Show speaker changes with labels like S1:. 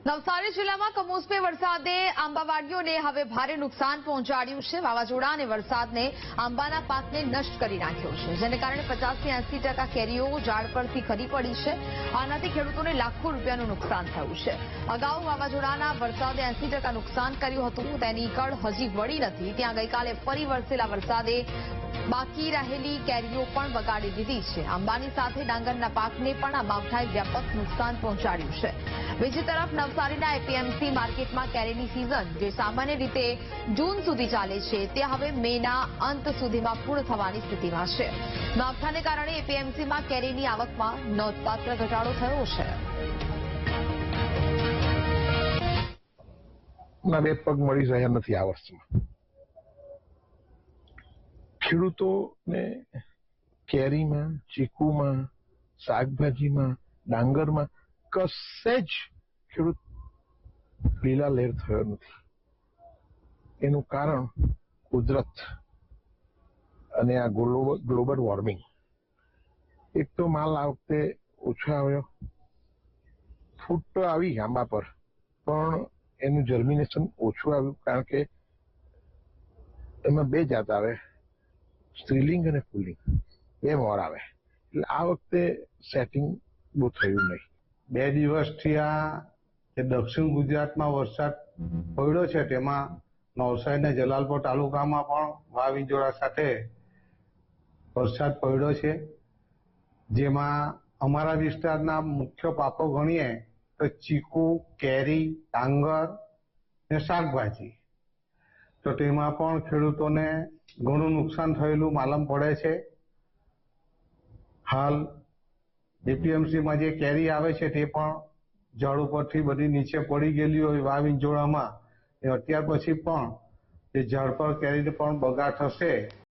S1: નવસારી જિલ્લામાં કમોસમી વરસાદે આંબાવાડીઓને હવે ભારે નુકસાન પહોંચાડ્યું છે। વાવાઝોડા અને વરસાદને આંબાના પાકને નષ્ટ કરી નાખ્યો છે, જેને કારણે 50 થી 80% કેરીઓ ઝાડ પરથી ખરી પડી છે। આનાથી ખેડૂતોને લાખો રૂપિયાનું નુકસાન થયું છે। અગાઉ વાવાઝોડાના વરસાદે 80% નુકસાન કર્યું હતું, તેની કળ હજી વળી નથી। ત્યાં ગઈકાલે ફરી વરસેલા વરસાદે બાકી રહેલી કેરીઓ પણ બગાડી દીધી છે। આંબાની સાથે ડાંગરના પાકને પણ આ માવઠાએ વ્યાપક નુકસાન પહોંચાડ્યું છે। બીજી તરફ નવસારીના એપીએમસી માર્કેટમાં કેરીની સિઝન જે સામાન્ય રીતે જૂન સુધી ચાલે છે, તે હવે મેના અંત સુધીમાં પૂર્ણ થવાની સ્થિતિમાં છે। માવઠાને કારણે એપીએમસીમાં કેરીની આવકમાં નોંધપાત્ર ઘટાડો થયો છે।
S2: બે પગ મળી રહ્યા નથી આ વર્ષમાં। ખેડૂતોને કેરીમાં, ચીકુમાં, શાકભાજીમાં, ડાંગરમાં કશે જ ખેડૂત લીલા લેર થયો નથી। એનું કારણ કુદરત અને આ ગ્લોબલ વોર્મિંગ। એક તો માલ આ વખતે ઓછો આવ્યો, ફૂટ તો આવી આંબા પર, પણ એનું જર્મિનેશન ઓછું આવ્યું, કારણ કે એમાં બે જાત આવે, સ્ત્રીલિંગ અને પુલ્લિંગ, બે મોર આવે, એટલે આ વખતે સેટિંગ બહુ થયું નહીં।
S3: 2 દિવસથી આ જે દક્ષિણ ગુજરાતમાં વરસાદ પડ્યો છે, તેમાં નવસારીના જલાલપોર તાલુકામાં પણ વાવાઝોડા સાથે વરસાદ પડ્યો છે, જેમાં અમારા વિસ્તારના મુખ્ય પાકો ગણીએ તો ચીકુ, કેરી, ડાંગર ને શાકભાજી, તો તેમાં પણ ખેડૂતોને ઘણું નુકસાન થયેલું માલમ પડે છે। હાલ એપીએમસીમાં જે કેરી આવે છે તે પણ ઝાડ ઉપરથી બધી નીચે પડી ગયેલી હોય વાવાઝોડામાં, અત્યાર પછી પણ એ ઝાડ પર કેરી પણ બગાડ થશે।